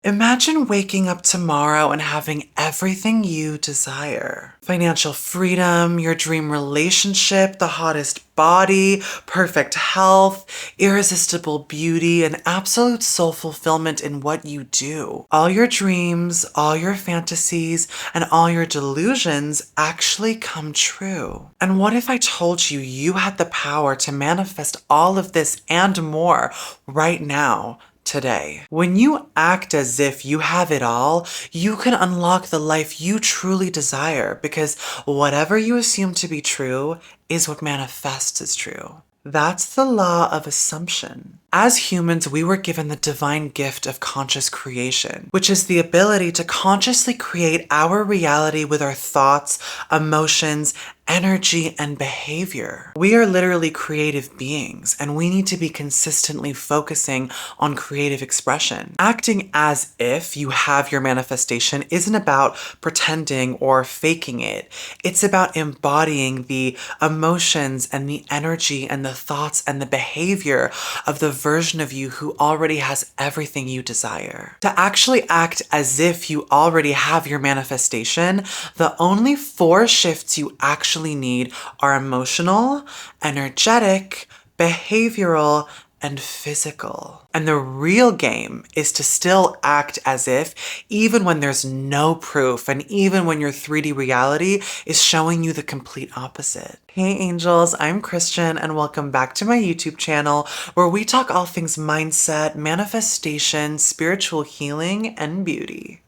Imagine waking up tomorrow and having everything you desire. Financial freedom, your dream relationship, the hottest body, perfect health, irresistible beauty, and absolute soul fulfillment in what you do. All your dreams, all your fantasies, and all your delusions actually come true. And what if I told you you had the power to manifest all of this and more right now? Today. When you act as if you have it all, you can unlock the life you truly desire because whatever you assume to be true is what manifests as true. That's the law of assumption. As humans, we were given the divine gift of conscious creation, which is the ability to consciously create our reality with our thoughts, emotions, energy, and behavior. We are literally creative beings, and we need to be consistently focusing on creative expression. Acting as if you have your manifestation isn't about pretending or faking it. It's about embodying the emotions and the energy and the thoughts and the behavior of the version of you who already has everything you desire. To actually act as if you already have your manifestation, the only 4 shifts you actually need are emotional, energetic, behavioral, and physical. And the real game is to still act as if, even when there's no proof, and even when your 3D reality is showing you the complete opposite. Hey angels, I'm Christian, and welcome back to my YouTube channel, where we talk all things mindset, manifestation, spiritual healing, and beauty.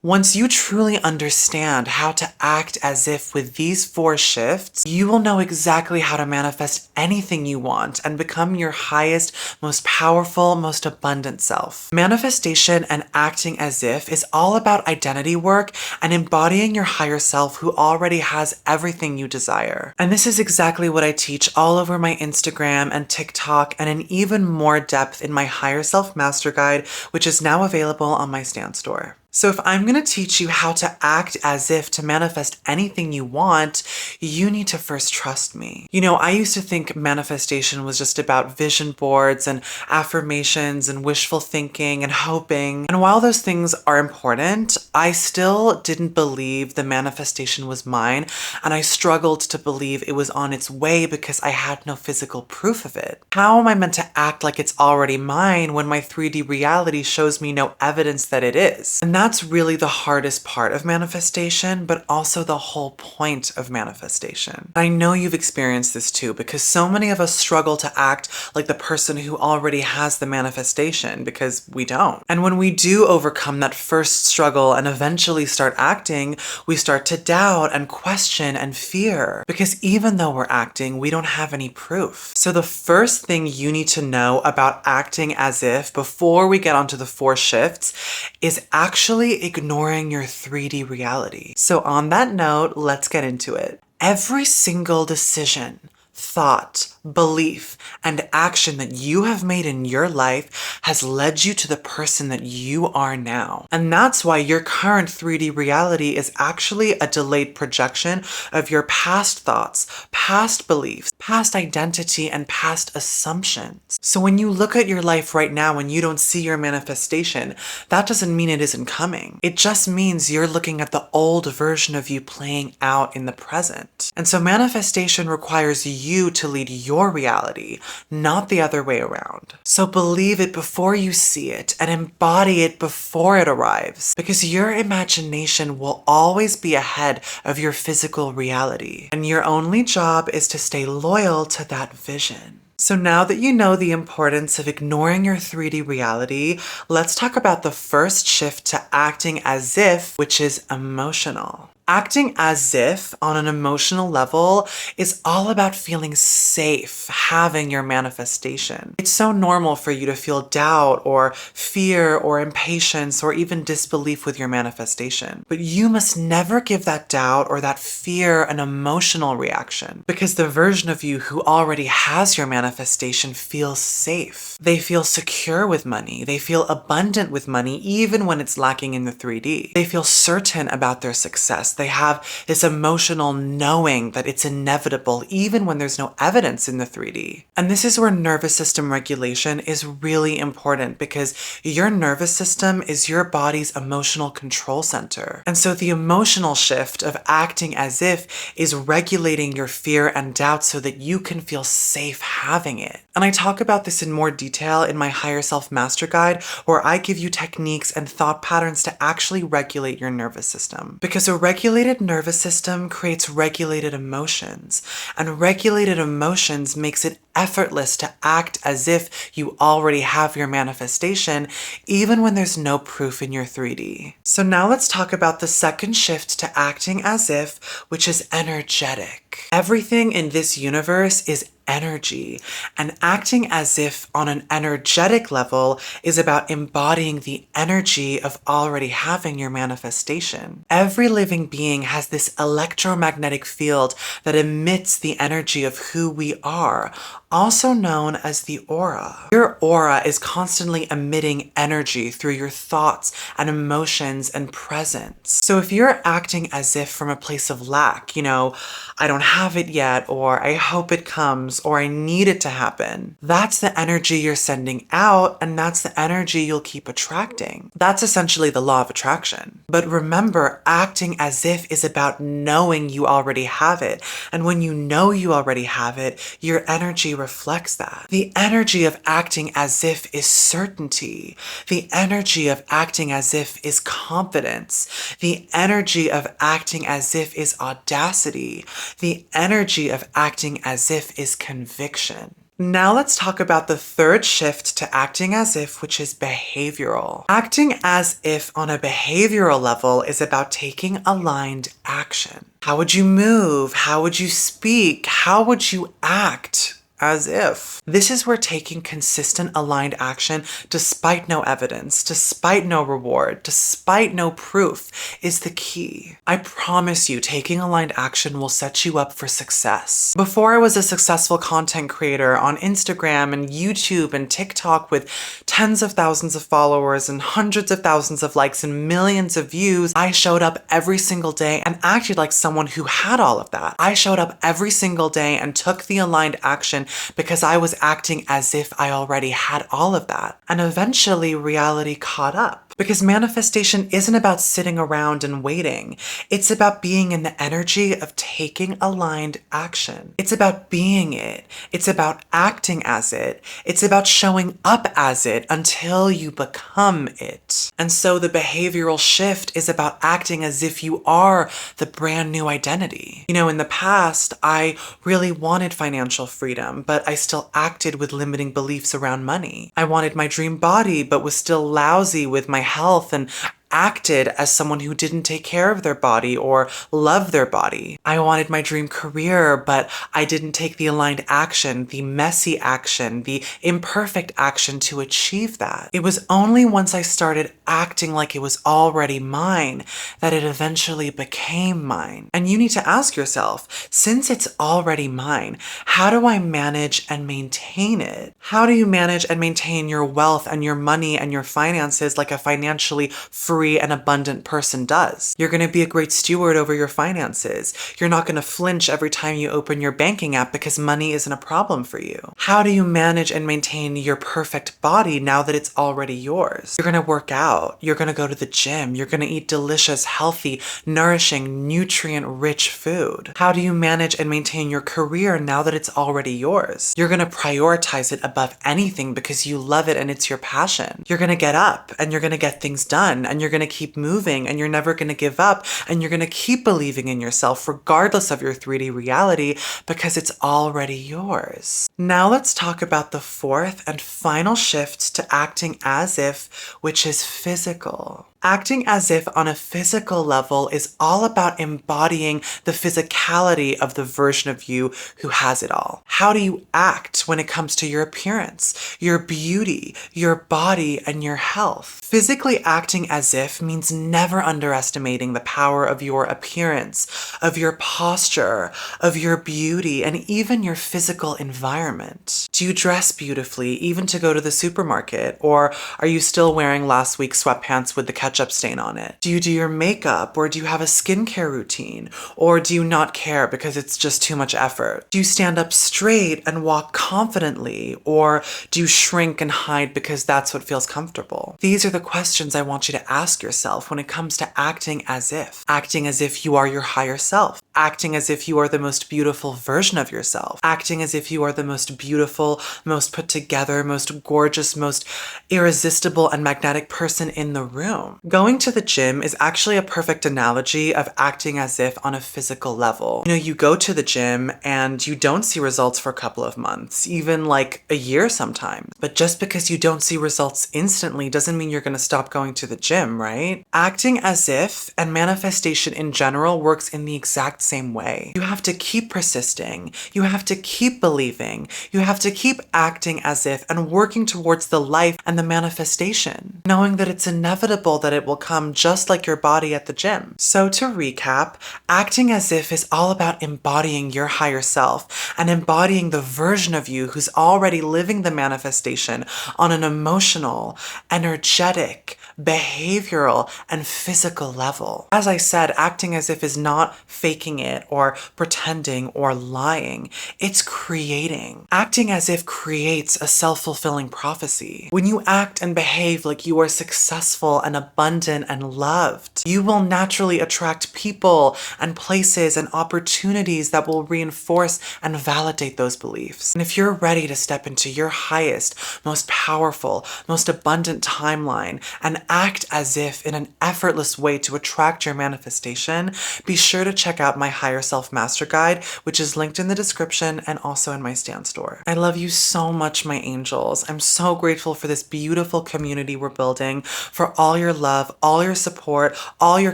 Once you truly understand how to act as if with these 4 shifts, you will know exactly how to manifest anything you want and become your highest, most powerful, most abundant self. Manifestation and acting as if is all about identity work and embodying your higher self who already has everything you desire. And this is exactly what I teach all over my Instagram and TikTok, and in even more depth in my Higher Self Master Guide, which is now available on my Stan store. So if I'm going to teach you how to act as if to manifest anything you want, you need to first trust me. You know, I used to think manifestation was just about vision boards and affirmations and wishful thinking and hoping. And while those things are important, I still didn't believe the manifestation was mine, and I struggled to believe it was on its way because I had no physical proof of it. How am I meant to act like it's already mine when my 3D reality shows me no evidence that it is? And that's really the hardest part of manifestation, but also the whole point of manifestation. I know you've experienced this too, because so many of us struggle to act like the person who already has the manifestation, because we don't. And when we do overcome that first struggle and eventually start acting, we start to doubt and question and fear, because even though we're acting, we don't have any proof. So the first thing you need to know about acting as if before we get onto the 4 shifts is actually ignoring your 3D reality. So on that note, let's get into it. Every single decision, thought, belief, and action that you have made in your life has led you to the person that you are now. And that's why your current 3D reality is actually a delayed projection of your past thoughts, past beliefs, past identity, and past assumptions. So when you look at your life right now and you don't see your manifestation, that doesn't mean it isn't coming. It just means you're looking at the old version of you playing out in the present. And so manifestation requires you to lead your reality, not the other way around. So believe it before you see it and embody it before it arrives, because your imagination will always be ahead of your physical reality. And your only job is to stay loyal to that vision. So now that you know the importance of ignoring your 3D reality, let's talk about the first shift to acting as if, which is emotional. Acting as if on an emotional level is all about feeling safe, having your manifestation. It's so normal for you to feel doubt or fear or impatience or even disbelief with your manifestation. But you must never give that doubt or that fear an emotional reaction, because the version of you who already has your manifestation feels safe. They feel secure with money. They feel abundant with money even when it's lacking in the 3D. They feel certain about their success. They have this emotional knowing that it's inevitable, even when there's no evidence in the 3D. And this is where nervous system regulation is really important, because your nervous system is your body's emotional control center. And so the emotional shift of acting as if is regulating your fear and doubt so that you can feel safe having it. And I talk about this in more detail in my Higher Self Master Guide, where I give you techniques and thought patterns to actually regulate your nervous system. Because a regulated nervous system creates regulated emotions, and regulated emotions makes it effortless to act as if you already have your manifestation, even when there's no proof in your 3D. So now let's talk about the second shift to acting as if, which is energetic. Everything in this universe is energy, and acting as if on an energetic level is about embodying the energy of already having your manifestation. Every living being has this electromagnetic field that emits the energy of who we are, also known as the aura. Your aura is constantly emitting energy through your thoughts and emotions and presence. So if you're acting as if from a place of lack, I don't have it yet, or I hope it comes, or I need it to happen, that's the energy you're sending out, and that's the energy you'll keep attracting. That's essentially the law of attraction. But remember, acting as if is about knowing you already have it. And when you know you already have it, your energy reflects that. The energy of acting as if is certainty. The energy of acting as if is confidence. The energy of acting as if is audacity. The energy of acting as if is conviction. Now let's talk about the third shift to acting as if, which is behavioral. Acting as if on a behavioral level is about taking aligned action. How would you move? How would you speak? How would you act as if? This is where taking consistent aligned action despite no evidence, despite no reward, despite no proof is the key. I promise you, taking aligned action will set you up for success. Before I was a successful content creator on Instagram and YouTube and TikTok with tens of thousands of followers and hundreds of thousands of likes and millions of views, I showed up every single day and acted like someone who had all of that. I showed up every single day and took the aligned action because I was acting as if I already had all of that. And eventually reality caught up. Because manifestation isn't about sitting around and waiting. It's about being in the energy of taking aligned action. It's about being it. It's about acting as it. It's about showing up as it until you become it. And so the behavioral shift is about acting as if you are the brand new identity. In the past, I really wanted financial freedom, but I still acted with limiting beliefs around money. I wanted my dream body, but was still lousy with my health and acted as someone who didn't take care of their body or love their body. I wanted my dream career, but I didn't take the aligned action, the messy action, the imperfect action to achieve that. It was only once I started acting like it was already mine that it eventually became mine. And you need to ask yourself, since it's already mine, how do I manage and maintain it? How do you manage and maintain your wealth and your money and your finances like a financially free and abundant person does? You're going to be a great steward over your finances. You're not going to flinch every time you open your banking app because money isn't a problem for you. How do you manage and maintain your perfect body now that it's already yours? You're going to work out. You're going to go to the gym. You're going to eat delicious, healthy, nourishing, nutrient-rich food. How do you manage and maintain your career now that it's already yours? You're going to prioritize it above anything because you love it and it's your passion. You're going to get up and you're going to get things done, and you're going to keep moving, and you're never going to give up, and you're going to keep believing in yourself regardless of your 3D reality because it's already yours. Now let's talk about the fourth and final shift to acting as if, which is physical. Acting as if on a physical level is all about embodying the physicality of the version of you who has it all. How do you act when it comes to your appearance, your beauty, your body, and your health? Physically acting as if means never underestimating the power of your appearance, of your posture, of your beauty, and even your physical environment. Do you dress beautifully even to go to the supermarket? Or are you still wearing last week's sweatpants with the ketchup ketchup stain on it? Do you do your makeup, or do you have a skincare routine? Or do you not care because it's just too much effort? Do you stand up straight and walk confidently, or do you shrink and hide because that's what feels comfortable? These are the questions I want you to ask yourself when it comes to acting as if. Acting as if you are your higher self. Acting as if you are the most beautiful version of yourself. Acting as if you are the most beautiful, most put together, most gorgeous, most irresistible and magnetic person in the room. Going to the gym is actually a perfect analogy of acting as if on a physical level. You know, you go to the gym and you don't see results for a couple of months, even like a year sometimes. But just because you don't see results instantly doesn't mean you're going to stop going to the gym, right? Acting as if and manifestation in general works in the exact same way. You have to keep persisting. You have to keep believing. You have to keep acting as if and working towards the life and the manifestation, knowing that it's inevitable that it will come just like your body at the gym. So to recap, acting as if is all about embodying your higher self and embodying the version of you who's already living the manifestation on an emotional, energetic, behavioral, and physical level. As I said, acting as if is not faking it or pretending or lying. It's creating. Acting as if creates a self-fulfilling prophecy. When you act and behave like you are successful and abundant and loved, you will naturally attract people and places and opportunities that will reinforce and validate those beliefs. And if you're ready to step into your highest, most powerful, most abundant timeline and act as if in an effortless way to attract your manifestation, be sure to check out my Higher Self Master Guide, which is linked in the description and also in my Stan store. I love you so much, my angels. I'm so grateful for this beautiful community we're building, for all your love, all your support, all your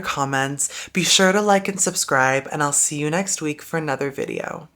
comments. Be sure to like and subscribe, and I'll see you next week for another video.